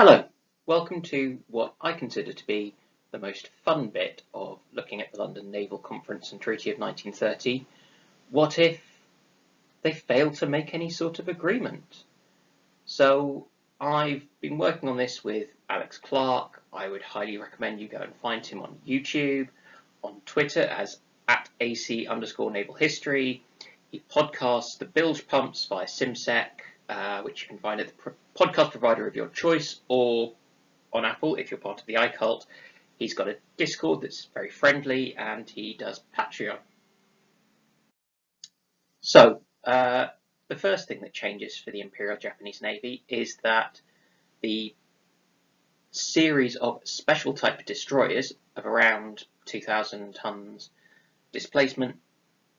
Hello, welcome to what I consider to be the most fun bit of looking at the London Naval Conference and Treaty of 1930. What if they fail to make any sort of agreement? So I've been working on this with Alex Clarke. I would highly recommend you go and find him on YouTube, on Twitter as @AC_Naval History. He podcasts the bilge pumps via SimSec, which you can find at the podcast provider of your choice, or on Apple if you're part of the iCult. He's got a Discord that's very friendly, and he does Patreon. So, the first thing that changes for the Imperial Japanese Navy is that the series of special type destroyers of around 2,000 tons displacement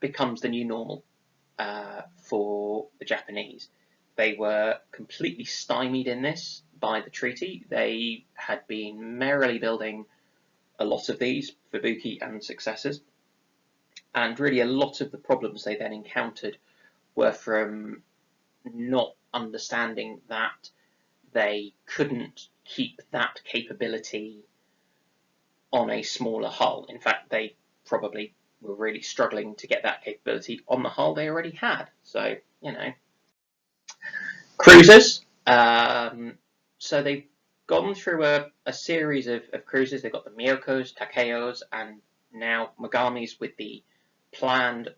becomes the new normal for the Japanese. They were completely stymied in this by the treaty. They had been merrily building a lot of these, Fubuki and successors, and really a lot of the problems they then encountered were from not understanding that they couldn't keep that capability on a smaller hull. In fact, they probably were really struggling to get that capability on the hull they already had. So, you know. Cruisers. So they've gone through a series of cruisers. They've got the Miyokos, Takeos, and now Magamis with the planned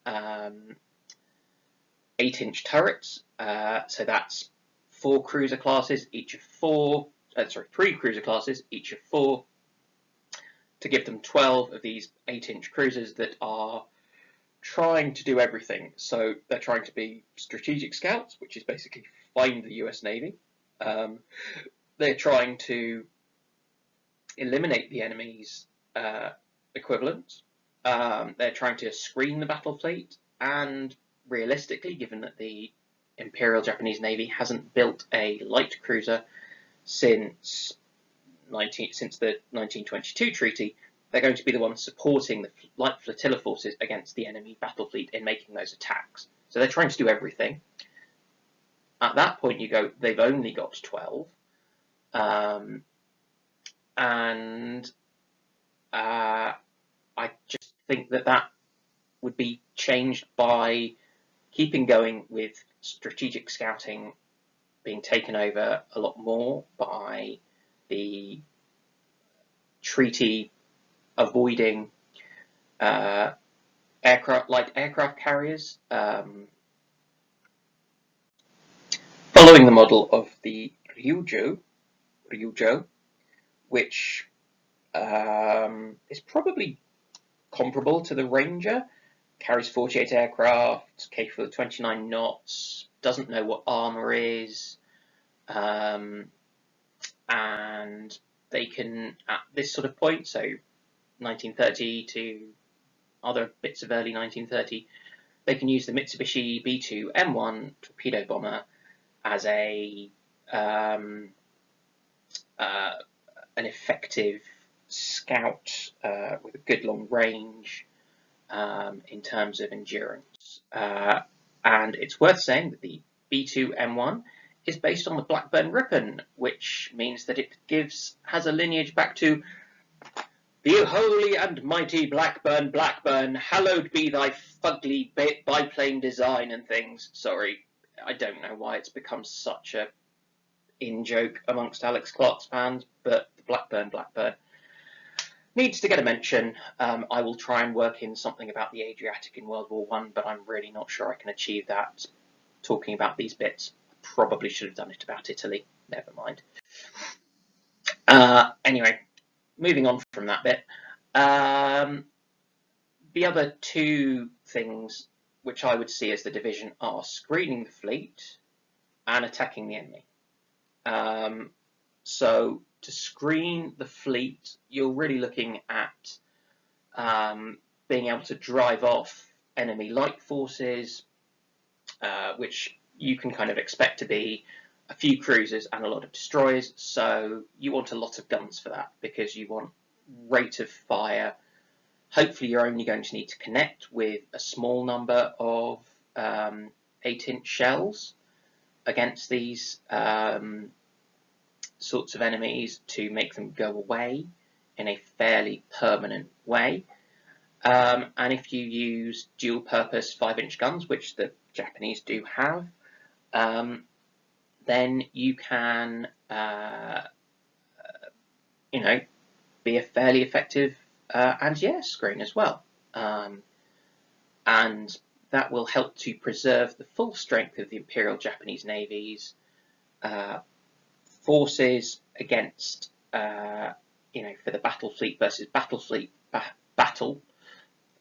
8-inch turrets. So that's three cruiser classes, each of 4, to give them 12 of these 8-inch cruisers that are trying to do everything. So they're trying to be strategic scouts, which is basically find the US Navy. They're trying to eliminate the enemy's equivalent. They're trying to screen the battle fleet, and realistically, given that the Imperial Japanese Navy hasn't built a light cruiser since the 1922 treaty, they're going to be the ones supporting the light flotilla forces against the enemy battle fleet in making those attacks. So they're trying to do everything. At that point, you go, they've only got 12. I just think that would be changed by keeping going with strategic scouting being taken over a lot more by the treaty avoiding light aircraft carriers, following the model of the Ryujo, which is probably comparable to the Ranger, carries 48 aircraft, capable of 29 knots, doesn't know what armour is, and they can, at this sort of point, so 1930 to other bits of early 1930, they can use the Mitsubishi B2M1 torpedo bomber as an effective scout with a good long range in terms of endurance. And it's worth saying that the B2M1 is based on the Blackburn Ripon, which means that it has a lineage back to the holy and mighty Blackburn, hallowed be thy fugly biplane design and things. Sorry, I don't know why it's become such a in-joke amongst Alex Clarke's fans, but the Blackburn needs to get a mention. I will try and work in something about the Adriatic in World War I, but I'm really not sure I can achieve that talking about these bits. I probably should have done it about Italy. Never mind. Anyway, moving on from that bit. The other two things which I would see as the division are screening the fleet and attacking the enemy. So to screen the fleet, you're really looking at being able to drive off enemy light forces, which you can kind of expect to be a few cruisers and a lot of destroyers. So you want a lot of guns for that, because you want rate of fire. Hopefully you're only going to need to connect with a small number of 8-inch shells against these sorts of enemies to make them go away in a fairly permanent way. And if you use dual-purpose 5-inch guns, which the Japanese do have, then you can, be a fairly effective anti-air screen as well. And that will help to preserve the full strength of the Imperial Japanese Navy's forces against, for the battle fleet versus battle fleet battle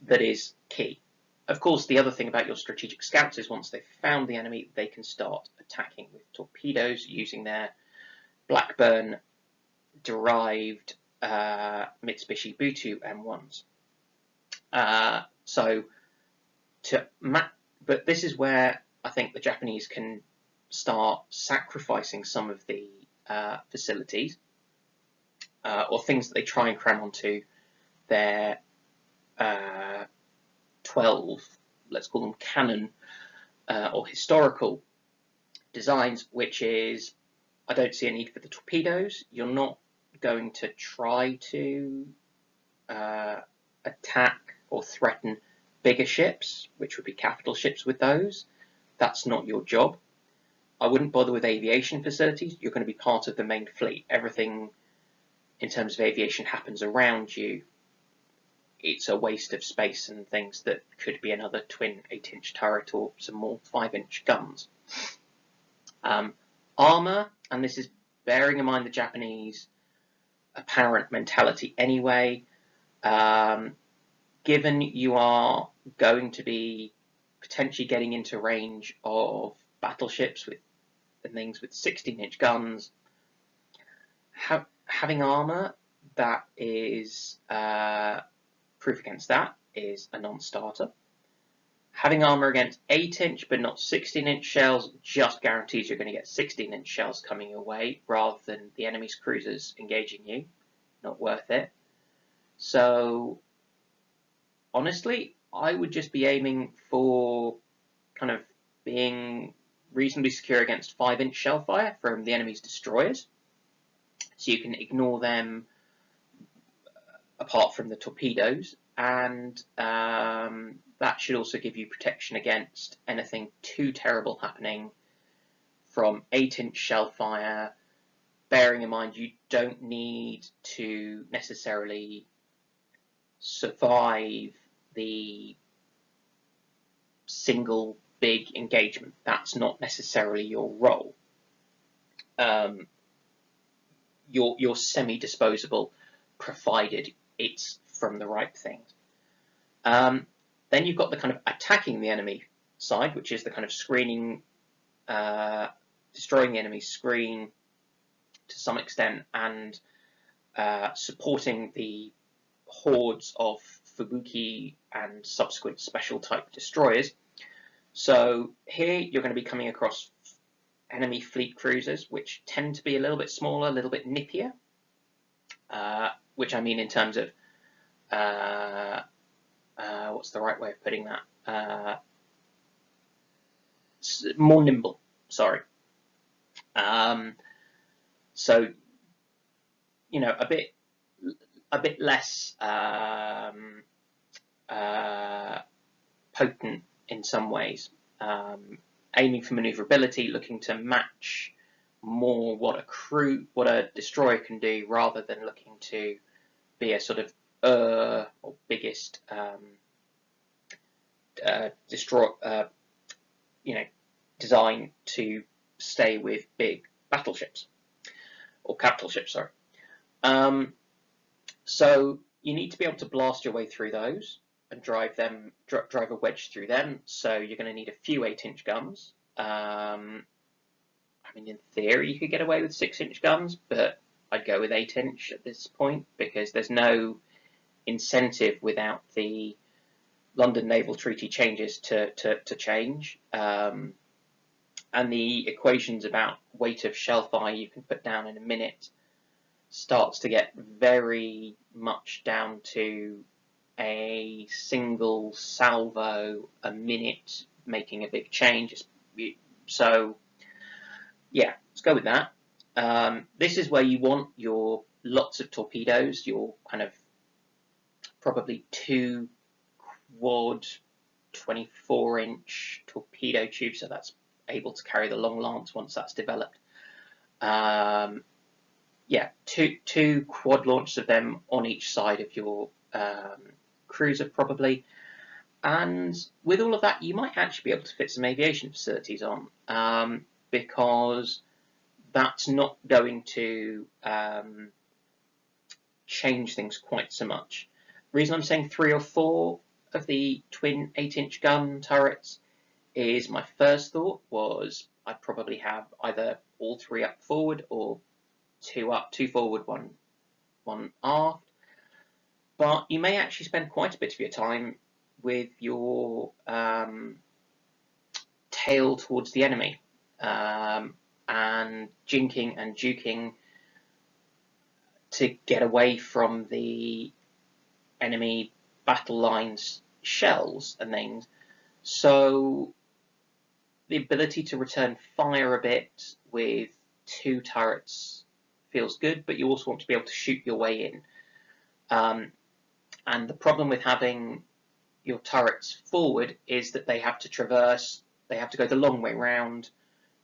that is key. Of course, the other thing about your strategic scouts is once they've found the enemy, they can start attacking with torpedoes using their Blackburn-derived Mitsubishi Butu M1s. But this is where I think the Japanese can start sacrificing some of the facilities or things that they try and cram onto their 12, let's call them canon or historical designs, which is, I don't see a need for the torpedoes. You're not going to try to attack or threaten bigger ships, which would be capital ships with those. That's not your job. I wouldn't bother with aviation facilities. You're going to be part of the main fleet. Everything in terms of aviation happens around you. It's a waste of space and things that could be another twin 8-inch turret or some more 5-inch guns. Armour, and this is bearing in mind the Japanese apparent mentality anyway, given you are going to be potentially getting into range of battleships with things with 16-inch guns, having armour that is proof against that is a non-starter. Having armour against 8-inch but not 16-inch shells just guarantees you're going to get 16-inch shells coming your way rather than the enemy's cruisers engaging you. Not worth it. So honestly, I would just be aiming for kind of being reasonably secure against 5-inch shell fire from the enemy's destroyers. So you can ignore them apart from the torpedoes, and that should also give you protection against anything too terrible happening from 8-inch shell fire, bearing in mind you don't need to necessarily survive the single big engagement. That's not necessarily your role. You're semi-disposable, provided it's from the right things. Then you've got the kind of attacking the enemy side, which is the kind of screening, destroying the enemy's screen to some extent, and supporting the hordes of Fubuki and subsequent special type destroyers. So here you're going to be coming across enemy fleet cruisers, which tend to be a little bit smaller, a little bit nippier, which I mean in terms of, what's the right way of putting that? More nimble, sorry. So, you know, a bit less potent in some ways, aiming for maneuverability, looking to match more what a destroyer can do, rather than looking to be a sort of or biggest design to stay with big battleships or capital ships. Sorry. So you need to be able to blast your way through those and drive a wedge through them. So you're going to need a few 8-inch guns. I mean, in theory, you could get away with 6-inch guns, but I'd go with 8-inch at this point, because there's no incentive without the London Naval Treaty changes to change. And the equations about weight of shell fire you can put down in a minute starts to get very much down to a single salvo a minute making a big change. So yeah, let's go with that. This is where you want your lots of torpedoes, your kind of probably 2 quad 24-inch torpedo tubes, so that's able to carry the long lance once that's developed. Yeah, two quad launches of them on each side of your cruiser probably. And with all of that, you might actually be able to fit some aviation facilities on, because that's not going to change things quite so much. The reason I'm saying 3 or 4 of the twin 8-inch gun turrets is my first thought was I'd probably have either all 3 up forward or 2 up, 2 forward, 1 aft. But you may actually spend quite a bit of your time with your tail towards the enemy, and jinking and juking to get away from the enemy battle lines shells and things. So the ability to return fire a bit with 2 turrets feels good, but you also want to be able to shoot your way in. And the problem with having your turrets forward is that they have to traverse, they have to go the long way round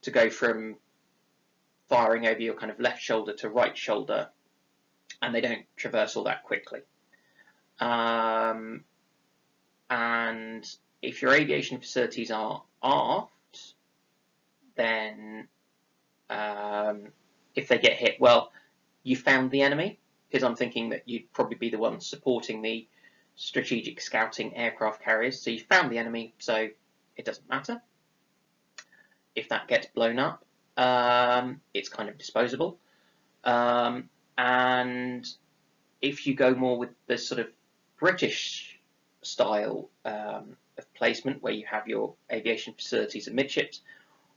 to go from firing over your kind of left shoulder to right shoulder, and they don't traverse all that quickly. And if your aviation facilities are aft, then if they get hit, well, you found the enemy, because I'm thinking that you'd probably be the one supporting the strategic scouting aircraft carriers. So you found the enemy, so it doesn't matter. If that gets blown up, it's kind of disposable. And if you go more with the sort of British style of placement, where you have your aviation facilities amidships,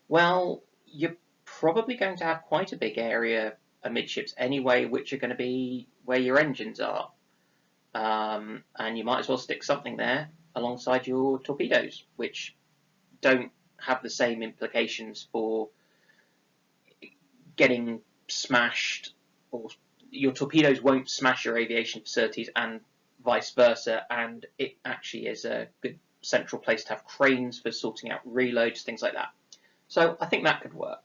well, you're probably going to have quite a big area amidships anyway, which are going to be where your engines are. And you might as well stick something there alongside your torpedoes, which don't have the same implications for getting smashed, or your torpedoes won't smash your aviation facilities and vice versa, and it actually is a good central place to have cranes for sorting out reloads, things like that. So I think that could work.